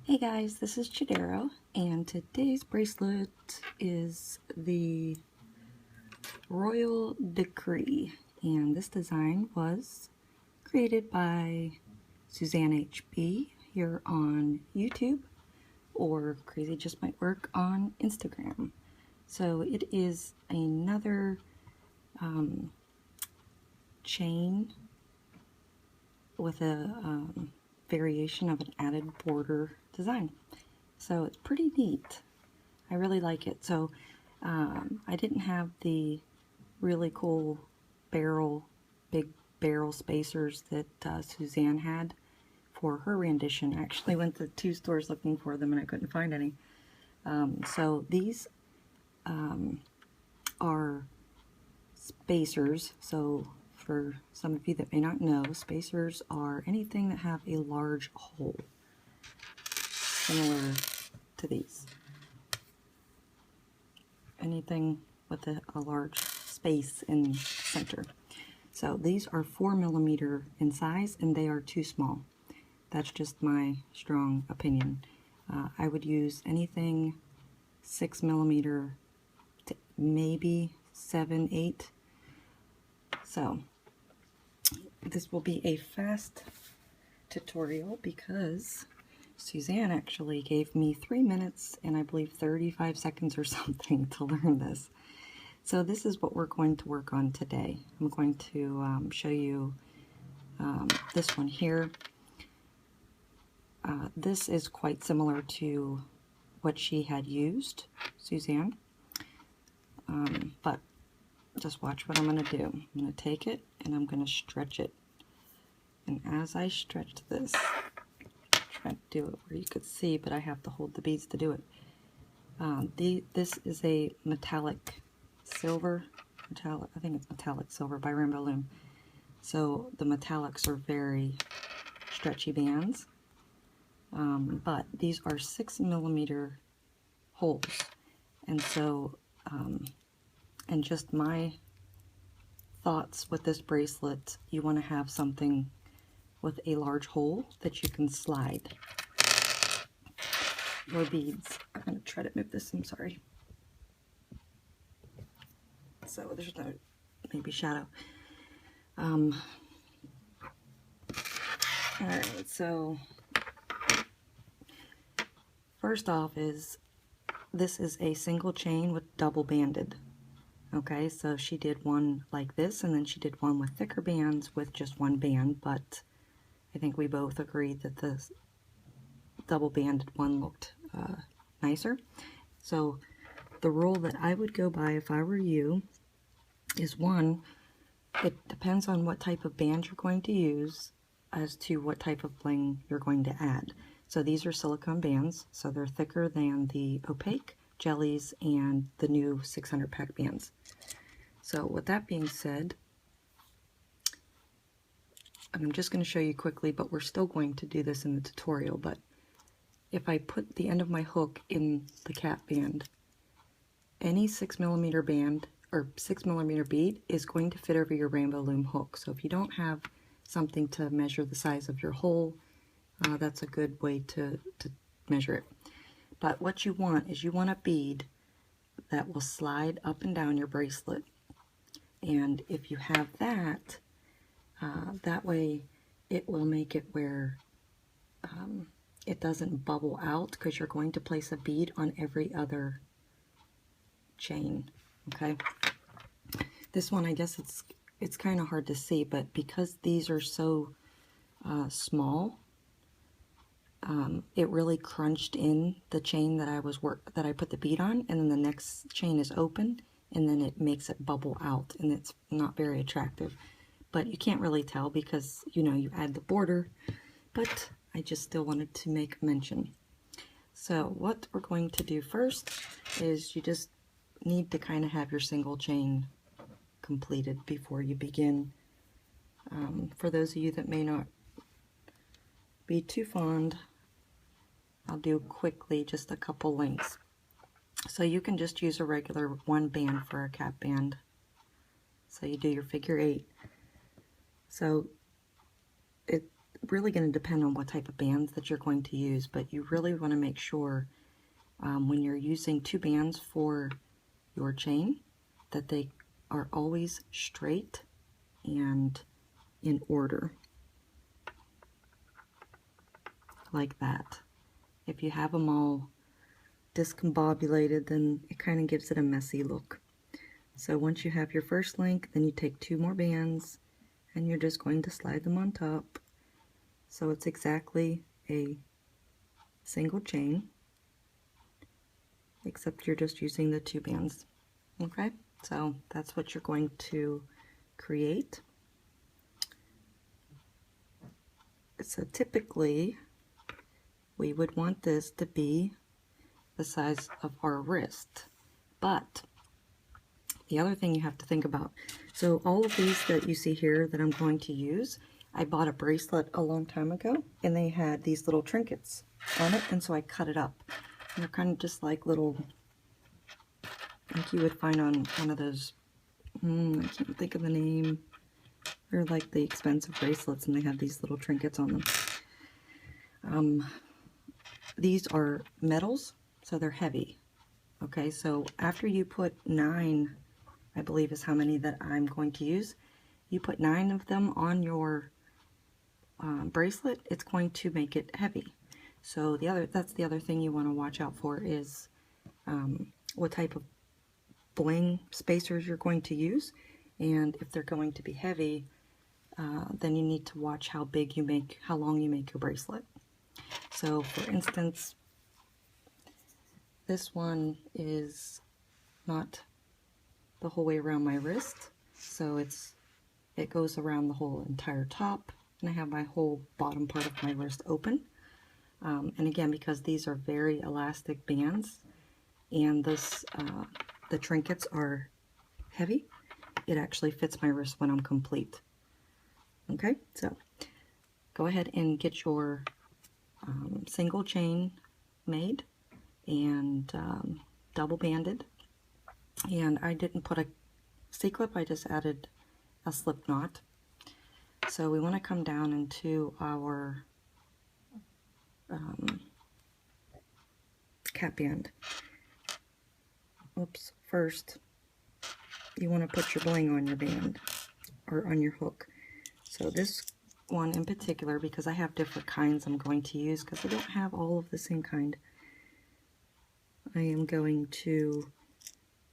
Hey guys, this is Chodaros, and today's bracelet is the Royal Decree, and this design was created by Suzanne HB here on YouTube, or Crazy Just Might Work on Instagram. So it is another chain with a variation of an added border design. So it's pretty neat. I really like it. So I didn't have the really cool big barrel spacers that Suzanne had for her rendition. I actually went to 2 stores looking for them and I couldn't find any. So these are spacers. So for some of you that may not know, spacers are anything that have a large hole, similar to these. Anything with a large space in the center. So these are 4mm in size and they are too small. That's just my strong opinion. I would use anything 6mm to maybe 7, 8. So this will be a fast tutorial because Suzanne actually gave me 3 minutes and I believe 35 seconds or something to learn this. So this is what we're going to work on today. I'm going to show you this one here. This is quite similar to what she had used, Suzanne. But just watch what I'm going to do. I'm going to take it and I'm going to stretch it. And as I stretch this, try to do it where you could see, but I have to hold the beads to do it. This is a metallic silver, I think it's metallic silver by Loom. So the metallics are very stretchy bands, but these are 6mm holes, and so and just my thoughts with this bracelet, you want to have something with a large hole that you can slide your beads. I'm going to try to move this, I'm sorry. So there's no maybe shadow. Alright, so first off is this is a single chain with double banded. Okay, so she did one like this and then she did one with thicker bands with just one band, but I think we both agreed that the double banded one looked nicer. So the rule that I would go by if I were you is, one, it depends on what type of band you're going to use as to what type of bling you're going to add. So these are silicone bands, so they're thicker than the opaque jellies and the new 600 pack bands. So with that being said, I'm just going to show you quickly, but we're still going to do this in the tutorial. But if I put the end of my hook in the cap band, any 6mm band or 6mm bead is going to fit over your Rainbow Loom hook. So if you don't have something to measure the size of your hole, that's a good way to measure it. But what you want is you want a bead that will slide up and down your bracelet. And if you have that, that way it will make it where it doesn't bubble out, because you're going to place a bead on every other chain. Okay, this one, I guess it's kind of hard to see, but because these are so small, it really crunched in the chain that I put the bead on, and then the next chain is open, and then it makes it bubble out, and it's not very attractive. But you can't really tell because, you know, you add the border, but I just still wanted to make mention. So what we're going to do first is you just need to kind of have your single chain completed before you begin. For those of you that may not be too fond, I'll do quickly just a couple links. So you can just use a regular one band for a cap band. So you do your figure 8. So really going to depend on what type of bands that you're going to use, but you really want to make sure when you're using 2 bands for your chain that they are always straight and in order, like that. If you have them all discombobulated, then it kind of gives it a messy look. So once you have your first link, then you take 2 more bands and you're just going to slide them on top. So it's exactly a single chain, except you're just using the 2 bands. Okay, so that's what you're going to create. So typically we would want this to be the size of our wrist, but the other thing you have to think about, so all of these that you see here that I'm going to use, I bought a bracelet a long time ago and they had these little trinkets on it, and so I cut it up. And they're kind of just like little, like you would find on one of those, I can't think of the name, they're like the expensive bracelets and they have these little trinkets on them. These are metals, so they're heavy. Okay, so after you put 9, I believe is how many that I'm going to use, you put 9 of them on your bracelet, it's going to make it heavy. So that's the other thing you want to watch out for is what type of bling spacers you're going to use, and if they're going to be heavy, then you need to watch how long you make your bracelet. So for instance, this one is not the whole way around my wrist, so it goes around the whole entire top, and I have my whole bottom part of my wrist open. And again, because these are very elastic bands and the trinkets are heavy, it actually fits my wrist when I'm complete. Okay, so go ahead and get your single chain made and double banded. And I didn't put a C-clip, I just added a slip knot. So we want to come down into our cap band. Oops, first you want to put your bling on your band or on your hook. So this one in particular, because I have different kinds I'm going to use because I don't have all of the same kind, I am going to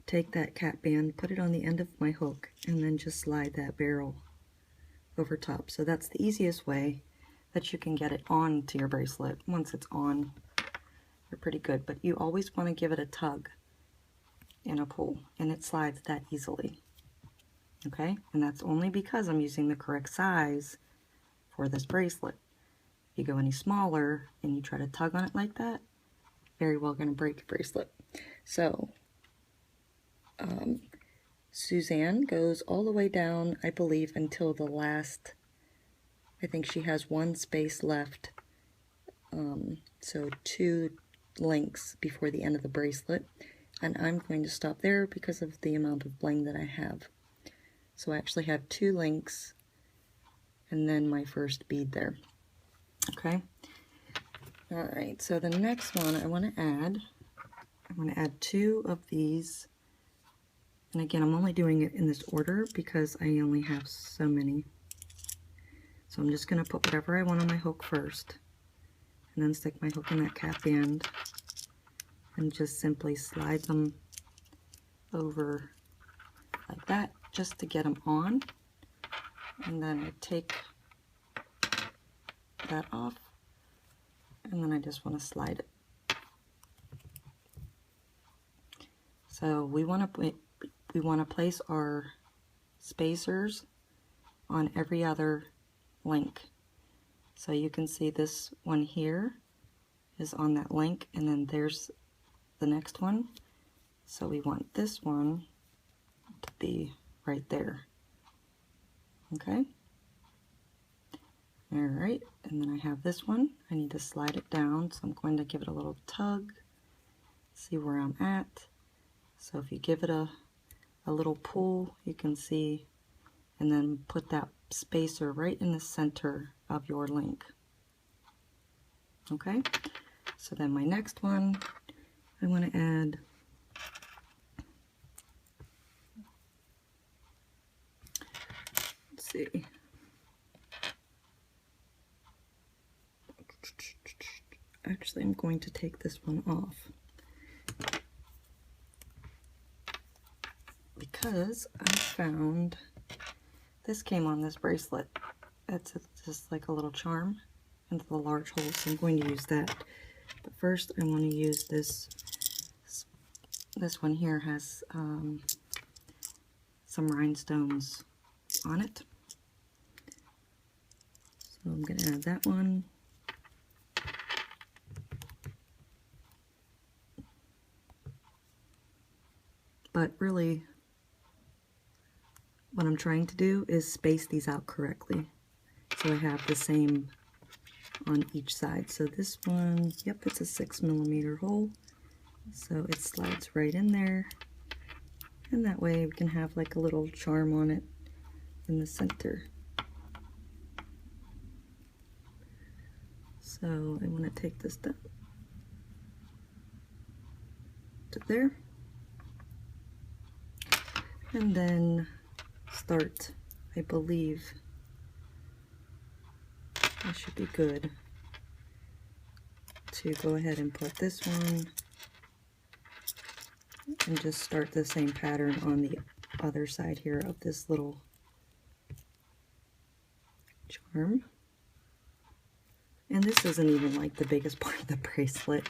take that cap band, put it on the end of my hook, and then just slide that barrel over top. So that's the easiest way that you can get it on to your bracelet. Once it's on, you're pretty good, but you always want to give it a tug and a pull, and it slides that easily. Okay, and that's only because I'm using the correct size for this bracelet. If you go any smaller and you try to tug on it like that, very well going to break your bracelet. So Suzanne goes all the way down, I believe, until the last, I think she has 1 space left, so 2 links before the end of the bracelet, and I'm going to stop there because of the amount of bling that I have. So I actually have 2 links and then my first bead there. Okay, alright, so the next one I want to add 2 of these. And again, I'm only doing it in this order because I only have so many. So I'm just going to put whatever I want on my hook first, and then stick my hook in that cap band, and just simply slide them over like that, just to get them on. And then I take that off, and then I just want to slide it. So we want to place our spacers on every other link. So you can see this one here is on that link, and then there's the next one. So we want this one to be right there. Okay. Alright, and then I have this one. I need to slide it down, so I'm going to give it a little tug, see where I'm at. So if you give it a little pull, you can see, and then put that spacer right in the center of your link. Okay, so then my next one, I want to add let's see, actually I'm going to take this one off because I found this came on this bracelet. It's just like a little charm into the large hole, so I'm going to use that. But first I want to use this. This one here has some rhinestones on it. So I'm going to add that one. But really, what I'm trying to do is space these out correctly, so I have the same on each side. So this one, yep, it's a 6mm hole, so it slides right in there, and that way we can have like a little charm on it in the center. So I want to take this down to there, and then start, I believe I should be good to go ahead and put this one and just start the same pattern on the other side here of this little charm. And this isn't even like the biggest part of the bracelet.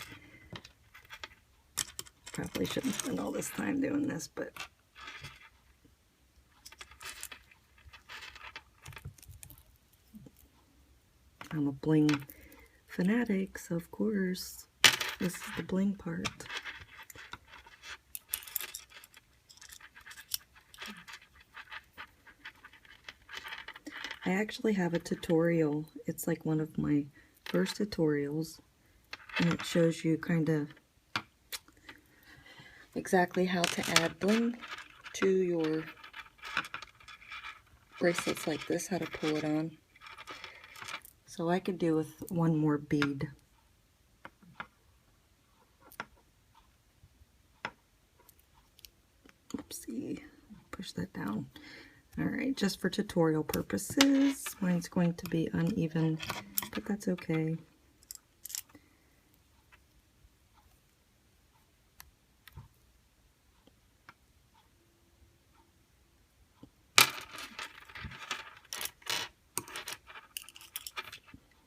Probably shouldn't spend all this time doing this, but I'm a bling fanatic, so of course this is the bling part. I actually have a tutorial. It's like one of my first tutorials, and it shows you kind of exactly how to add bling to your bracelets like this, how to pull it on. So I could do with one more bead. Oopsie, push that down. Alright, just for tutorial purposes, mine's going to be uneven, but that's okay.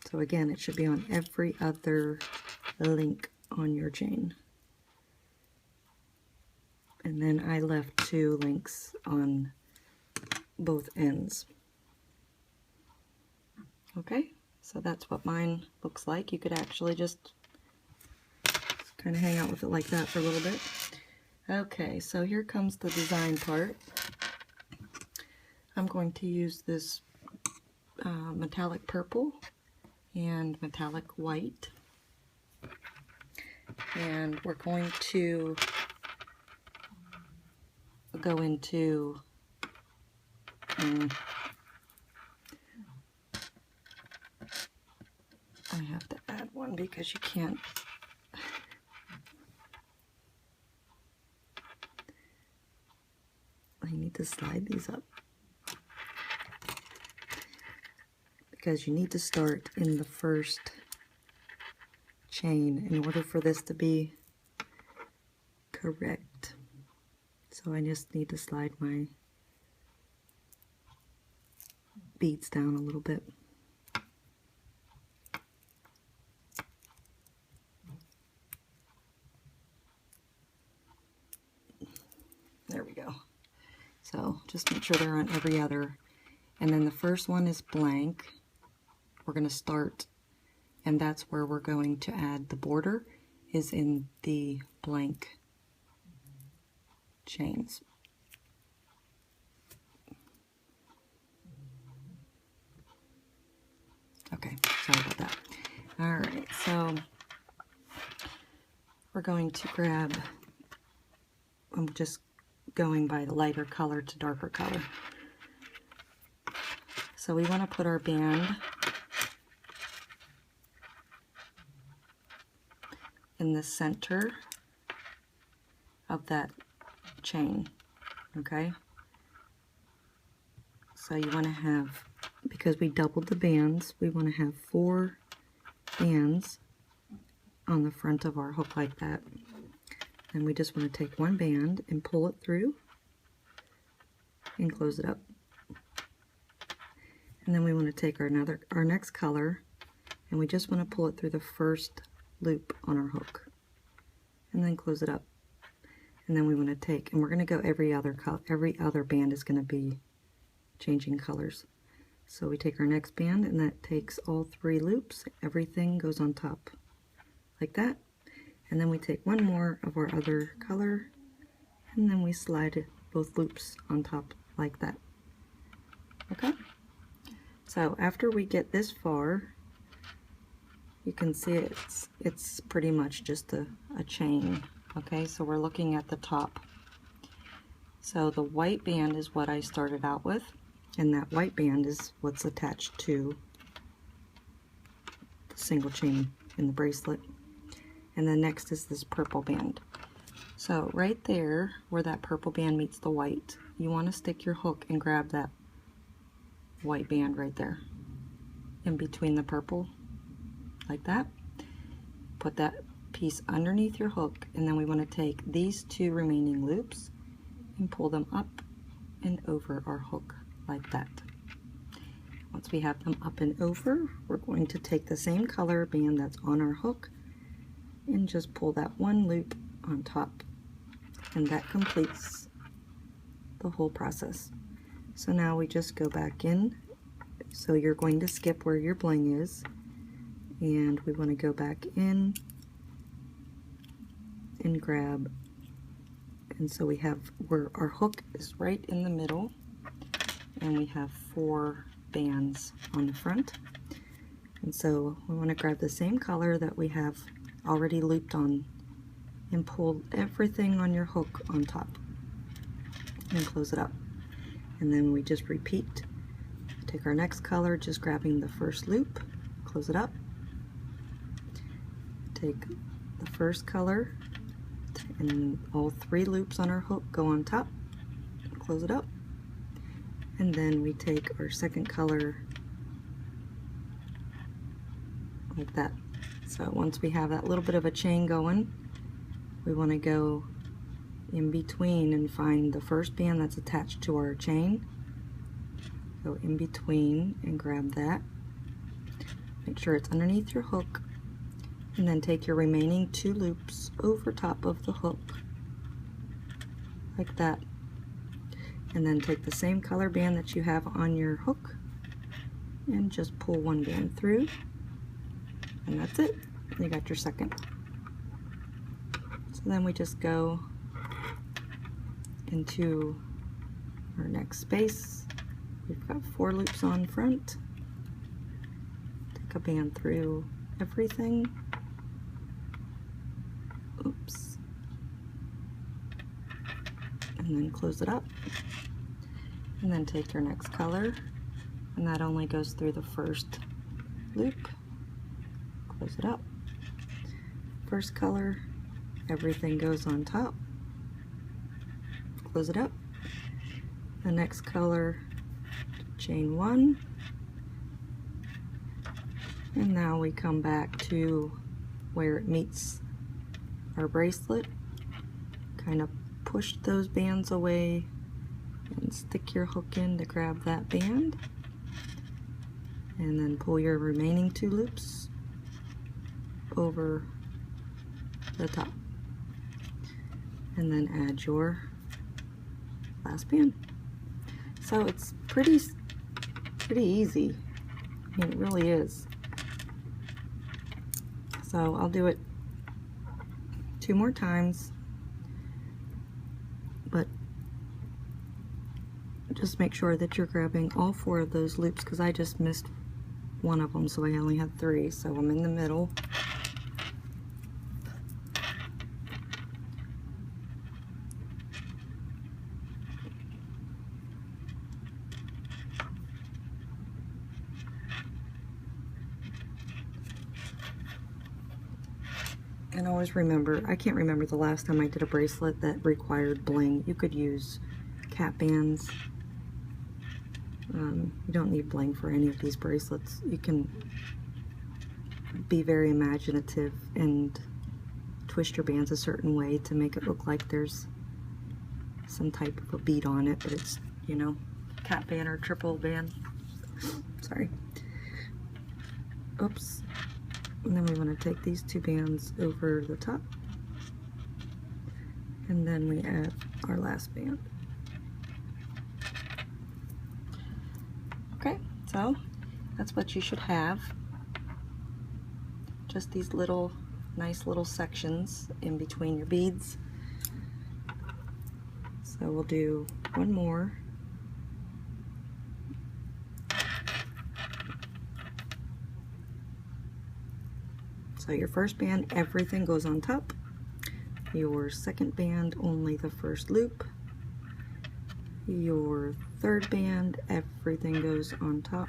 So again, it should be on every other link on your chain. And then I left 2 links on both ends. Okay, so that's what mine looks like. You could actually just kind of hang out with it like that for a little bit. Okay, so here comes the design part. I'm going to use this metallic purple and metallic white, and we're going to go into I have to add one because you can't I need to slide these up because you need to start in the first chain in order for this to be correct. So I just need to slide my beads down a little bit. There we go. So just make sure they're on every other. And then the first one is blank. We're going to start, and that's where we're going to add the border, is in the blank chains. Okay, sorry about that. Alright, so we're going to grab, I'm just going by the lighter color to darker color. So we want to put our band in the center of that chain, okay? So you want to have, because we doubled the bands, we want to have 4 bands on the front of our hook like that. And we just want to take one band and pull it through and close it up. And then we want to take our next color, and we just want to pull it through the first loop on our hook and then close it up. And then we want to take, and we're going to go every other band is going to be changing colors. So we take our next band, and that takes all 3 loops. Everything goes on top like that. And then we take one more of our other color, and then we slide both loops on top like that. Okay? So after we get this far, you can see it's pretty much just a chain. Okay, so we're looking at the top. So the white band is what I started out with, and that white band is what's attached to the single chain in the bracelet. And then next is this purple band. So right there, where that purple band meets the white, you want to stick your hook and grab that white band right there, in between the purple, like that. Put that piece underneath your hook, and then we want to take these 2 remaining loops and pull them up and over our hook like that. Once we have them up and over, we're going to take the same color band that's on our hook and just pull that one loop on top, and that completes the whole process. So now we just go back in. So you're going to skip where your bling is, and we want to go back in and grab, and so we have where our hook is right in the middle, and we have 4 bands on the front. And so we want to grab the same color that we have already looped on and pull everything on your hook on top and close it up. And then we just repeat. Take our next color, just grabbing the first loop, close it up. Take the first color, and all 3 loops on our hook go on top, close it up. And then we take our second color like that. So once we have that little bit of a chain going, we want to go in between and find the first band that's attached to our chain. Go in between and grab that. Make sure it's underneath your hook, and then take your remaining 2 loops over top of the hook like that. And then take the same color band that you have on your hook and just pull one band through, and that's it. You got your second. So then we just go into our next space. We've got 4 loops on front. Take a band through everything. Oops. And then close it up. And then take your next color, and that only goes through the first loop. Close it up. First color, everything goes on top. Close it up. The next color, chain 1. And now we come back to where it meets our bracelet. Kind of push those bands away and stick your hook in to grab that band. And then pull your remaining 2 loops over the top, and then add your last band. So it's pretty easy. I mean, it really is. So I'll do it 2 more times, but just make sure that you're grabbing all 4 of those loops, because I just missed one of them, so I only had 3. So I'm in the middle. And always remember, I can't remember the last time I did a bracelet that required bling. You could use cat bands. You don't need bling for any of these bracelets. You can be very imaginative and twist your bands a certain way to make it look like there's some type of a bead on it, but it's, you know, cat band or triple band. Sorry. Oops. And then we want to take these two bands over the top, and then we add our last band. Okay, so that's what you should have. Just these little, nice little sections in between your beads. So we'll do one more. So your first band, everything goes on top. Your second band, only the first loop. Your third band, everything goes on top.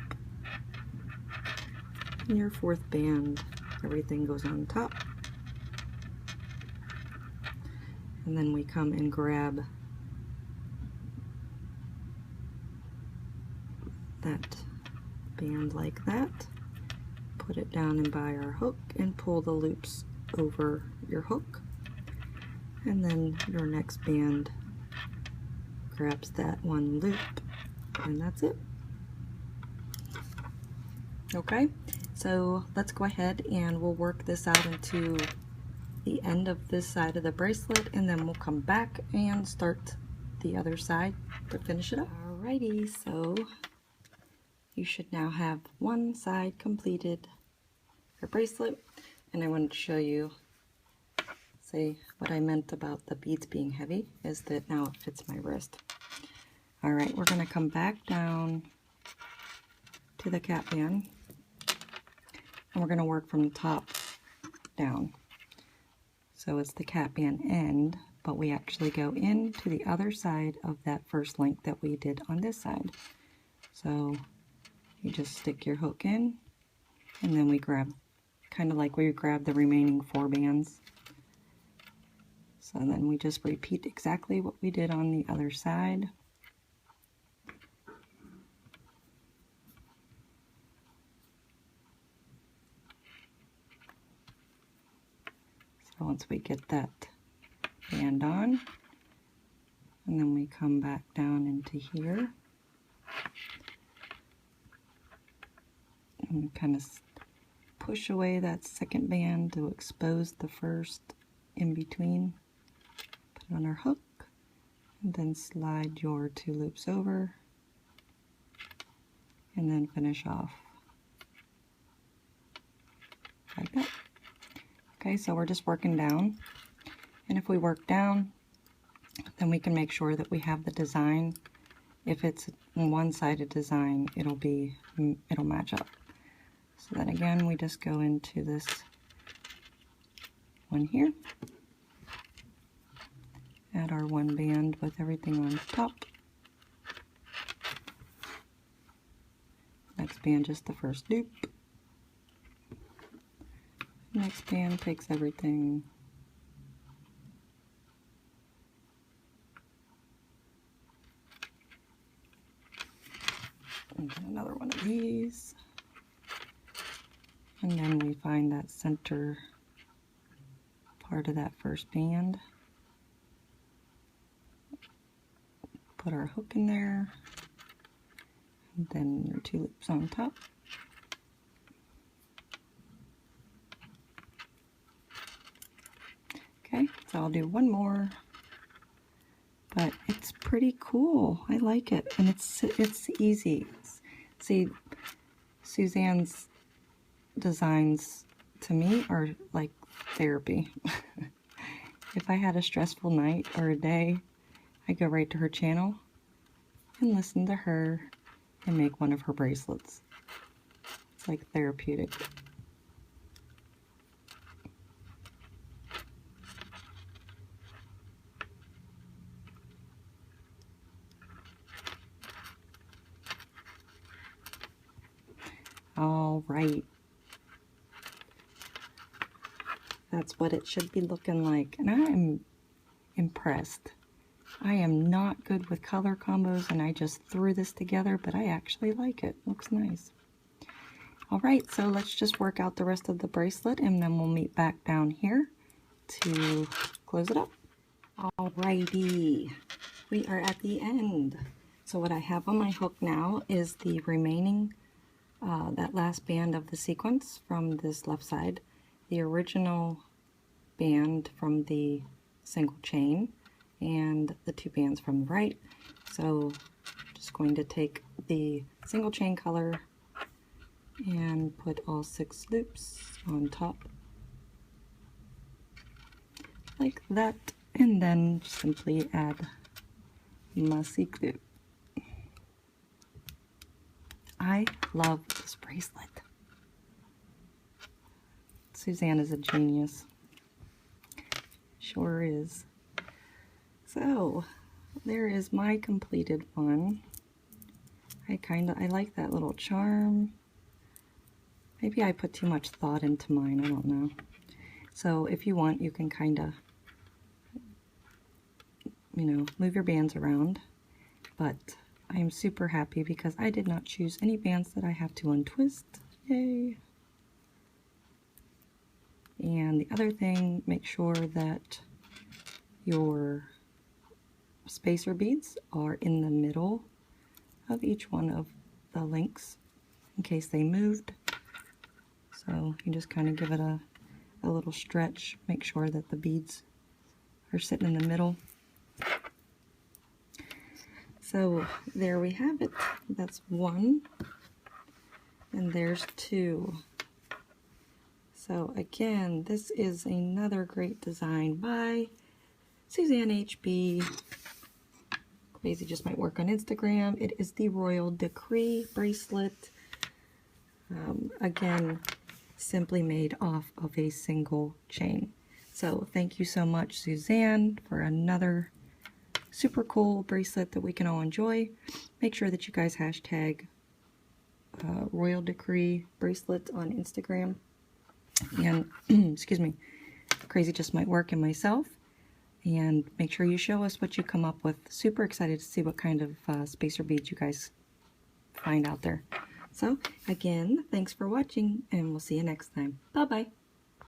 And your fourth band, everything goes on top. And then we come and grab that band like that. Put it down and by our hook and pull the loops over your hook, and then your next band grabs that one loop, and that's it. Okay, so let's go ahead and we'll work this out into the end of this side of the bracelet, and then we'll come back and start the other side to finish it up. Alrighty, so you should now have one side completed your bracelet, and I wanted to show you, say, what I meant about the beads being heavy is that now it fits my wrist. Alright, we're going to come back down to the cat band, and we're going to work from the top down. So it's the cat band end, but we actually go into the other side of that first link that we did on this side. So you just stick your hook in, and then we grab, kind of like we grab the remaining 4 bands. So then we just repeat exactly what we did on the other side. So once we get that band on, and then we come back down into here, and kind of push away that second band to expose the first in between. Put it on our hook, and then slide your 2 loops over, and then finish off like that. Okay, so we're just working down, and if we work down, then we can make sure that we have the design. If it's a one-sided design, it'll match up. So then again, we just go into this one here, add our 1 band with everything on top. Next band, just the first loop. Next band takes everything. And then another one of these. And then we find that center part of that first band. Put our hook in there. And then your 2 loops on top. Okay, so I'll do one more. But it's pretty cool. I like it, and it's easy. See, Suzanne's designs to me are like therapy. If I had a stressful night or a day, I go right to her channel and listen to her and make one of her bracelets. It's like therapeutic. All right. That that's what it should be looking like. And I'm impressed. I am not good with color combos, and I just threw this together, but I actually like it. Looks nice. Alright, so let's just work out the rest of the bracelet, and then we'll meet back down here to close it up. Alrighty, we are at the end. So what I have on my hook now is the remaining, that last band of the sequence from this left side, the original band from the single chain, and the 2 bands from the right. So just going to take the single chain color and put all 6 loops on top like that, and then simply add my sequin. I love this bracelet. Suzanne is a genius. Sure is. So there is my completed one. I like that little charm. Maybe I put too much thought into mine, I don't know. So if you want, you can kind of, you know, move your bands around. But I am super happy because I did not choose any bands that I have to untwist. Yay! And the other thing, make sure that your spacer beads are in the middle of each one of the links in case they moved. So you just kind of give it a little stretch, make sure that the beads are sitting in the middle. So there we have it. That's 1, and there's 2. So again, this is another great design by Suzanne HB. Crazy just might work on Instagram. It is the Royal Decree bracelet. Again, simply made off of a single chain. So thank you so much, Suzanne, for another super cool bracelet that we can all enjoy. Make sure that you guys hashtag Royal Decree bracelet on Instagram. And, excuse me, Crazy just might work and myself. And make sure you show us what you come up with. Super excited to see what kind of spacer beads you guys find out there. So, again, thanks for watching, and we'll see you next time. Bye-bye.